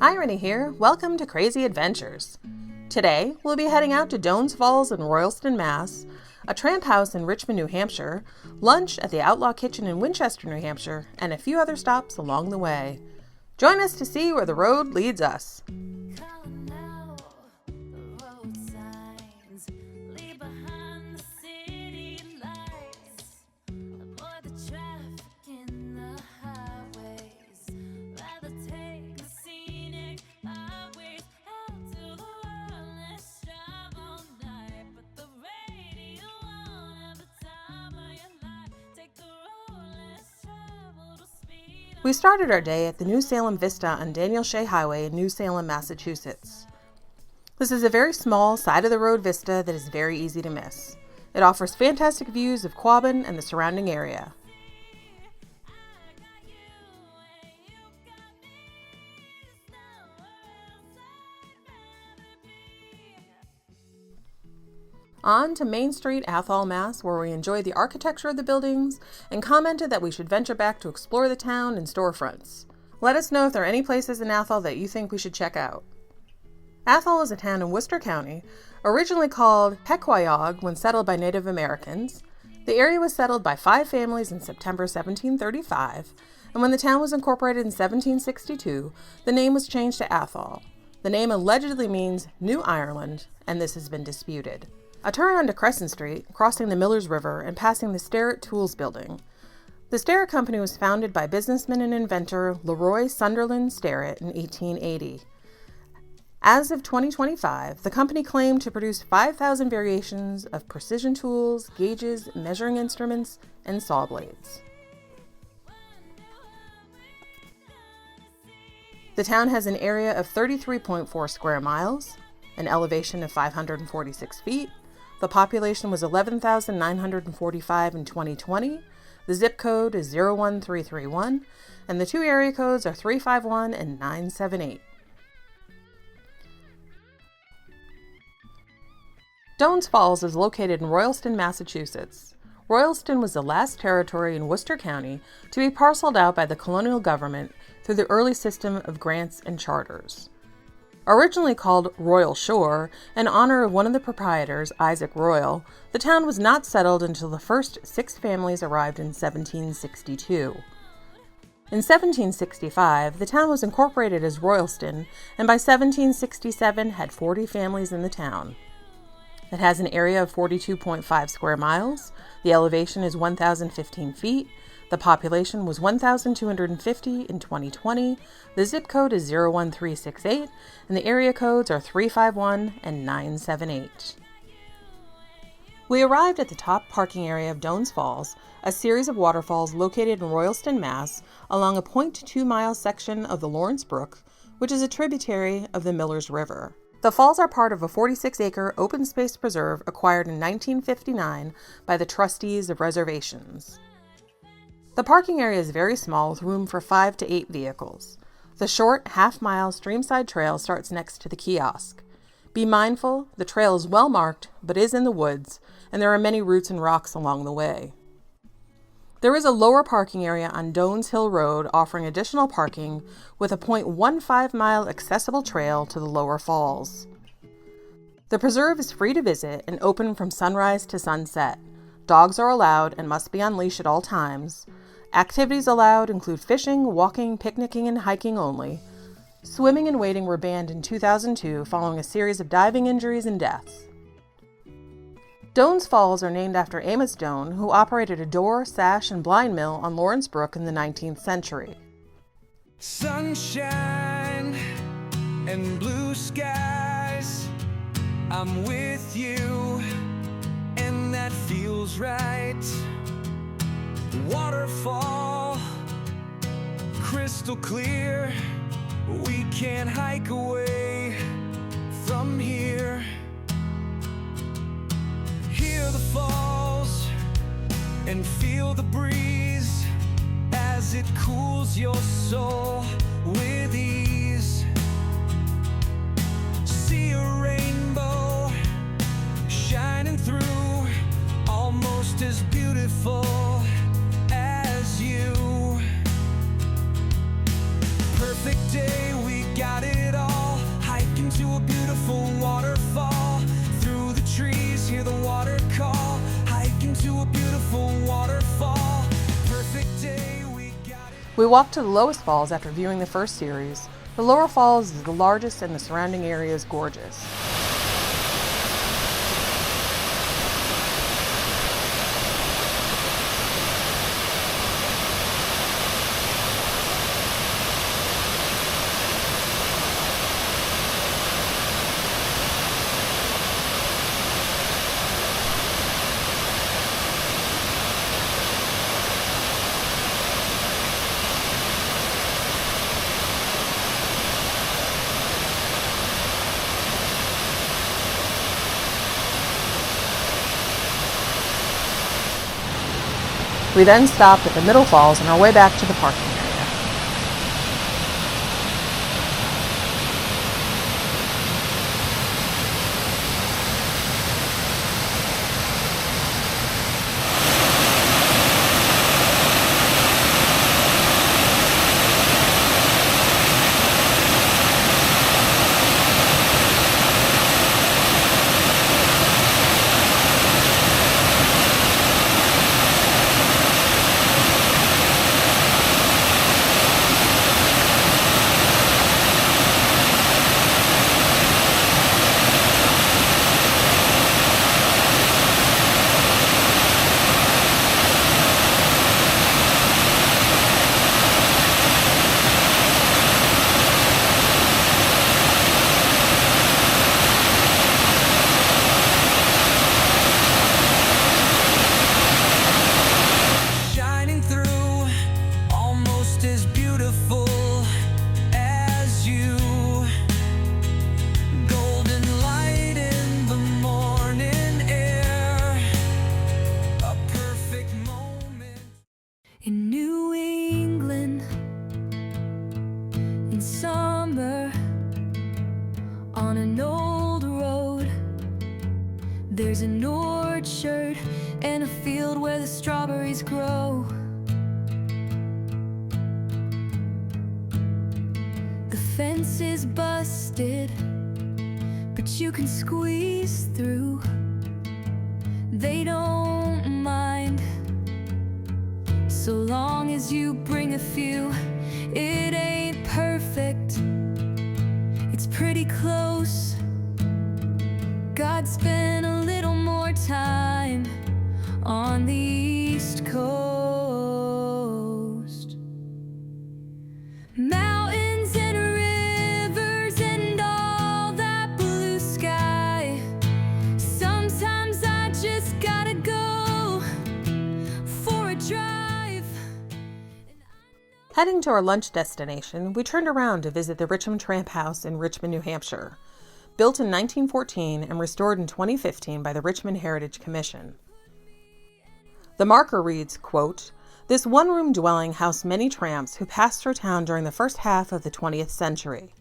Hi, Rennie here. Welcome to Krazee Adventures. Today, we'll be heading out to Doane's Falls in Royalston, Mass., a Tramp House in Richmond, New Hampshire, lunch at the Outlaw Kitchen in Winchester, New Hampshire, and a few other stops along the way. Join us to see where the road leads us. We started our day at the new Salem Vista on Daniel Shay Highway in New Salem, Massachusetts. This is a very small, side-of-the-road vista that is very easy to miss. It offers fantastic views of Quabbin and the surrounding area. On to Main Street, Athol, Mass., where we enjoyed the architecture of the buildings and commented that we should venture back to explore the town and storefronts. Let us know if there are any places in Athol that you think we should check out. Athol is a town in Worcester County, originally called Pequayog when settled by Native Americans. The area was settled by 5 families in September 1735, and when the town was incorporated in 1762, the name was changed to Athol. The name allegedly means New Ireland, and this has been disputed. A turn onto Crescent Street, crossing the Millers River and passing the Sterrett Tools Building. The Sterrett Company was founded by businessman and inventor Leroy Sunderland Sterrett in 1880. As of 2025, the company claimed to produce 5,000 variations of precision tools, gauges, measuring instruments, and saw blades. The town has an area of 33.4 square miles, an elevation of 546 feet. The population was 11,945 in 2020. The zip code is 01331, and the 2 area codes are 351 and 978. Doane's Falls is located in Royalston, Massachusetts. Royalston was the last territory in Worcester County to be parceled out by the colonial government through the early system of grants and charters. Originally called Royal Shore, in honor of one of the proprietors, Isaac Royal, the town was not settled until the first 6 families arrived in 1762. In 1765, the town was incorporated as Royalston, and by 1767 had 40 families in the town. It has an area of 42.5 square miles, the elevation is 1,015 feet, the population was 1,250 in 2020, the zip code is 01368, and the area codes are 351 and 978. We arrived at the top parking area of Doane's Falls, a series of waterfalls located in Royalston, Mass., along a 0.2-mile section of the Lawrence Brook, which is a tributary of the Millers River. The falls are part of a 46-acre open space preserve acquired in 1959 by the trustees of reservations. The parking area is very small with room for 5 to 8 vehicles. The short, half-mile streamside trail starts next to the kiosk. Be mindful, the trail is well marked, but is in the woods, and there are many roots and rocks along the way. There is a lower parking area on Doane's Hill Road offering additional parking with a 0.15-mile accessible trail to the lower falls. The preserve is free to visit and open from sunrise to sunset. Dogs are allowed and must be on leash at all times. Activities allowed include fishing, walking, picnicking, and hiking only. Swimming and wading were banned in 2002 following a series of diving injuries and deaths. Doane's Falls are named after Amos Doane, who operated a door, sash, and blind mill on Lawrence Brook in the 19th century. Sunshine and blue skies, I'm with you, and that feels right. Waterfall, crystal clear, we can hike away from here. Hear the falls and feel the breeze as it cools your soul with ease. See a rainbow shining through, almost as beautiful as you. Perfect day, we got it into a beautiful waterfall. Through the trees, hear the water call. Hike into a beautiful waterfall. Perfect day, we got it. We walked to the lowest falls after viewing the first series. The lower falls is the largest and the surrounding area is gorgeous. We then stopped at the middle falls on our way back to the parking area. Shining through, almost as beautiful as you. Golden light in the morning air, a perfect moment. In New England, in summer, on an old road, there's an orchard and a field where the strawberries grow. The fence is busted, but you can squeeze through. They don't mind, so long as you bring a few. It ain't perfect, it's pretty close. God spent a little more time on the East Coast. Mountains and rivers and all that blue sky. Sometimes I just gotta go for a drive. Heading to our lunch destination, we turned around to visit the Richmond Tramp House in Richmond, New Hampshire. Built in 1914 and restored in 2015 by the Richmond Heritage Commission. The marker reads, quote, "This one-room dwelling housed many tramps who passed through town during the first half of the 20th century.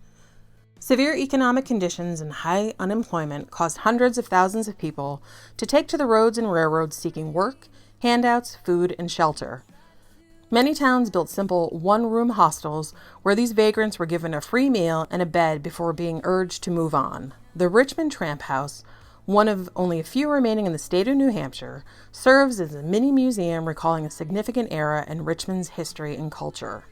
Severe economic conditions and high unemployment caused hundreds of thousands of people to take to the roads and railroads seeking work, handouts, food, and shelter. Many towns built simple one-room hostels where these vagrants were given a free meal and a bed before being urged to move on. The Richmond Tramp House, one of only a few remaining in the state of New Hampshire, serves as a mini museum recalling a significant era in Richmond's history and culture."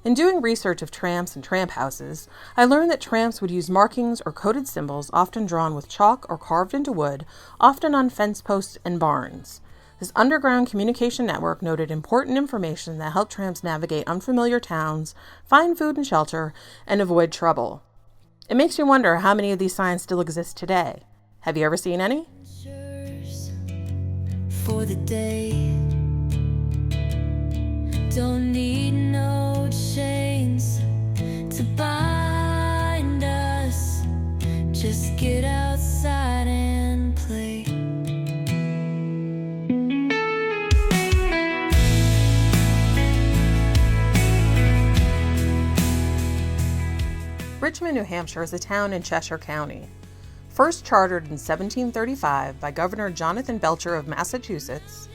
In doing research of tramps and tramp houses, I learned that tramps would use markings or coded symbols often drawn with chalk or carved into wood, often on fence posts and barns. This underground communication network noted important information that helped tramps navigate unfamiliar towns, find food and shelter, and avoid trouble. It makes you wonder how many of these signs still exist today. Have you ever seen any? For the day, don't need no chains to bind us. Just get outside and play. Richmond, New Hampshire is a town in Cheshire County. First chartered in 1735 by Governor Jonathan Belcher of Massachusetts,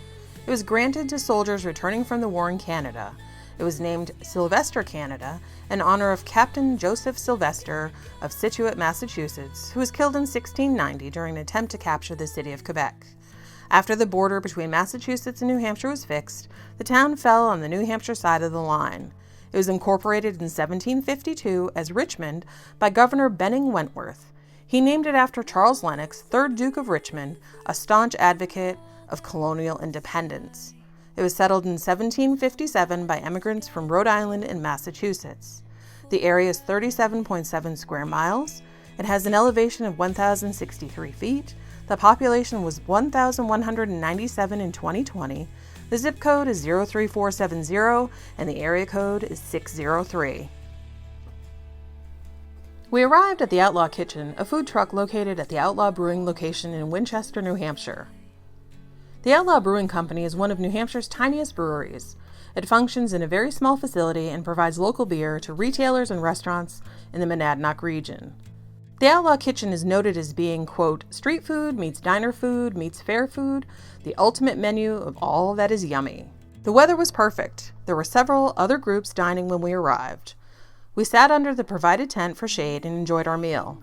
it was granted to soldiers returning from the war in Canada It was named Sylvester, Canada, in honor of Captain Joseph Sylvester of Scituate, Massachusetts, who was killed in 1690 during an attempt to capture the city of Quebec. After the border between Massachusetts and New Hampshire was fixed, the town fell on the New Hampshire side of the line. It was incorporated in 1752 as Richmond by Governor Benning Wentworth. He named it after Charles Lennox, 3rd Duke of Richmond, a staunch advocate of colonial independence. It was settled in 1757 by immigrants from Rhode Island and Massachusetts. The area is 37.7 square miles. It has an elevation of 1,063 feet. The population was 1,197 in 2020. The zip code is 03470, and the area code is 603. We arrived at the Outlaw Kitchen, a food truck located at the Outlaw Brewing location in Winchester, New Hampshire. The Outlaw Brewing Company is one of New Hampshire's tiniest breweries. It functions in a very small facility and provides local beer to retailers and restaurants in the Monadnock region. The Outlaw Kitchen is noted as being, quote, street food meets diner food meets fair food, the ultimate menu of all that is yummy. The weather was perfect. There were several other groups dining when we arrived. We sat under the provided tent for shade and enjoyed our meal.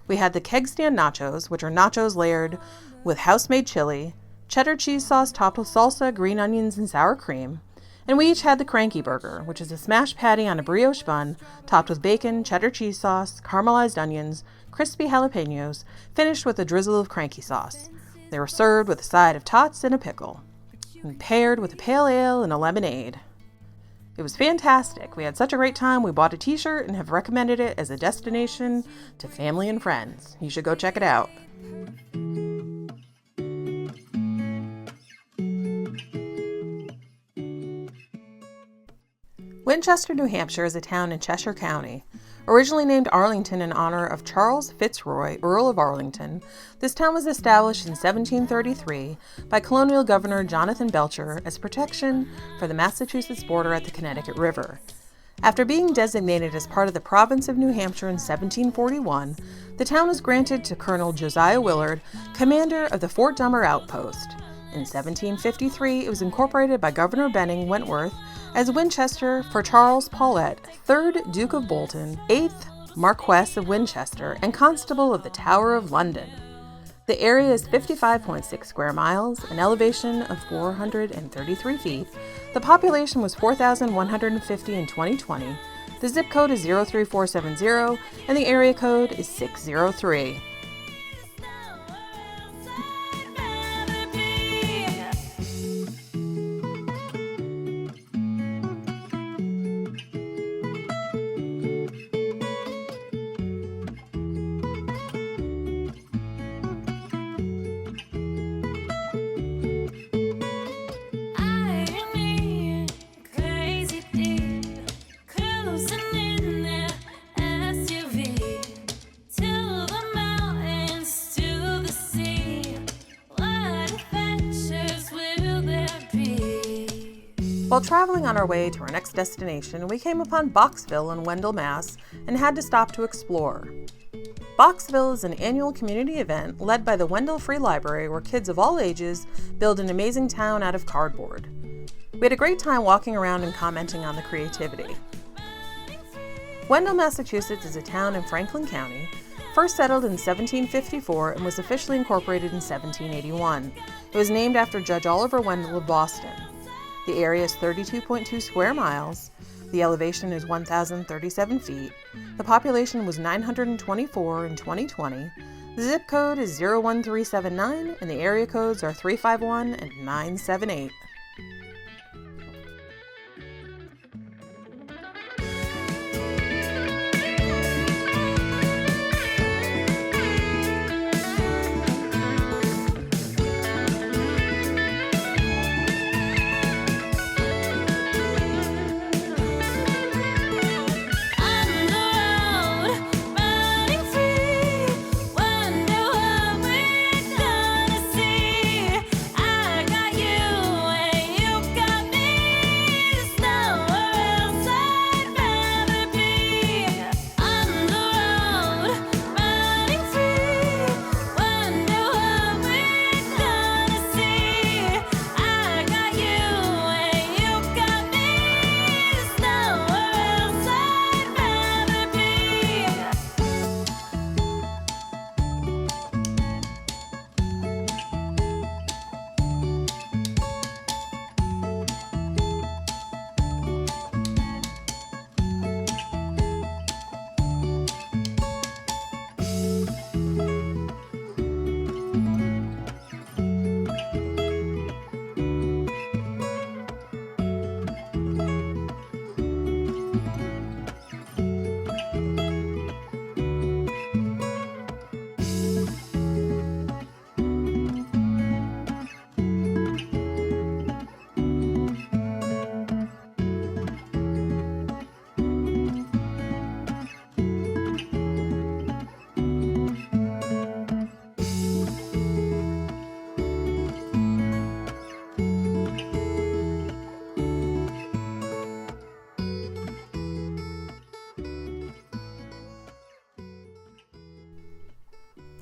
We had the keg stand nachos, which are nachos layered with house-made chili, cheddar cheese sauce topped with salsa, green onions, and sour cream. And we each had the Cranky Burger, which is a smashed patty on a brioche bun, topped with bacon, cheddar cheese sauce, caramelized onions, crispy jalapenos, finished with a drizzle of cranky sauce. They were served with a side of tots and a pickle, and paired with a pale ale and a lemonade. It was fantastic. We had such a great time. We bought a t-shirt and have recommended it as a destination to family and friends. You should go check it out. Winchester, New Hampshire is a town in Cheshire County. Originally named Arlington in honor of Charles Fitzroy, Earl of Arlington, this town was established in 1733 by colonial governor Jonathan Belcher as protection for the Massachusetts border at the Connecticut River. After being designated as part of the province of New Hampshire in 1741, the town was granted to Colonel Josiah Willard, commander of the Fort Dummer outpost. In 1753, it was incorporated by Governor Benning Wentworth as Winchester for Charles Paulet, 3rd Duke of Bolton, 8th Marquess of Winchester, and Constable of the Tower of London. The area is 55.6 square miles, an elevation of 433 feet. The population was 4,150 in 2020. The zip code is 03470, and the area code is 603. While traveling on our way to our next destination, we came upon Boxville in Wendell, Mass, and had to stop to explore. Boxville is an annual community event led by the Wendell Free Library where kids of all ages build an amazing town out of cardboard. We had a great time walking around and commenting on the creativity. Wendell, Massachusetts is a town in Franklin County, first settled in 1754 and was officially incorporated in 1781. It was named after Judge Oliver Wendell of Boston. The area is 32.2 square miles. The elevation is 1,037 feet. The population was 924 in 2020. The zip code is 01379, and the area codes are 351 and 978.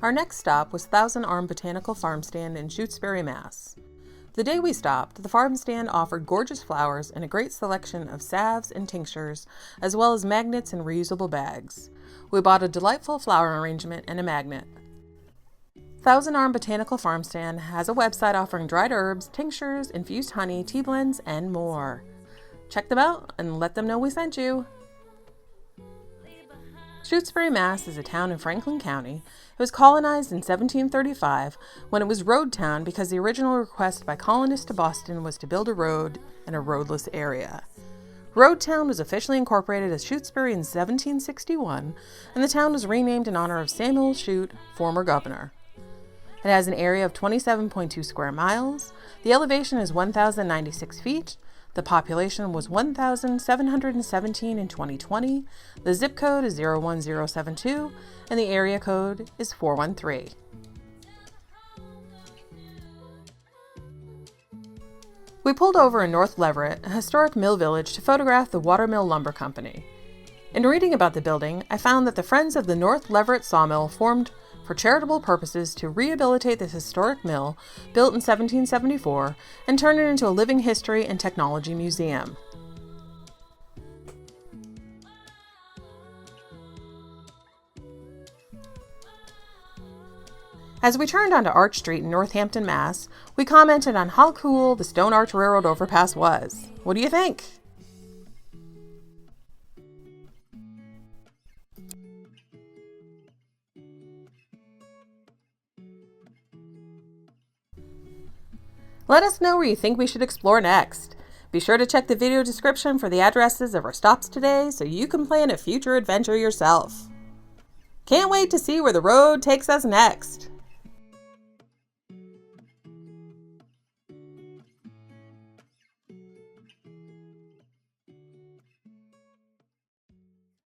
Our next stop was Thousand Arms Botanical Farm Stand in Shutesbury, Mass. The day we stopped, the farm stand offered gorgeous flowers and a great selection of salves and tinctures, as well as magnets and reusable bags. We bought a delightful flower arrangement and a magnet. Thousand Arms Botanical Farm Stand has a website offering dried herbs, tinctures, infused honey, tea blends, and more. Check them out and let them know we sent you. Shutesbury, Mass. Is a town in Franklin County. It was colonized in 1735 when it was road town because the original request by colonists to Boston was to build a road in a roadless area. Road Town was officially incorporated as Shutesbury in 1761, and the town was renamed in honor of Samuel Shute, former governor. It has an area of 27.2 square miles. The elevation is 1,096 feet. The population was 1,717 in 2020. The zip code is 01072, and the area code is 413. We pulled over in North Leverett, a historic mill village, to photograph the Watermill Lumber Company. In reading about the building, I found that the Friends of the North Leverett Sawmill formed for charitable purposes to rehabilitate this historic mill, built in 1774, and turn it into a living history and technology museum. As we turned onto Arch Street in Northampton, Mass., we commented on how cool the Stone Arch Railroad overpass was. What do you think? Let us know where you think we should explore next. Be sure to check the video description for the addresses of our stops today so you can plan a future adventure yourself. Can't wait to see where the road takes us next.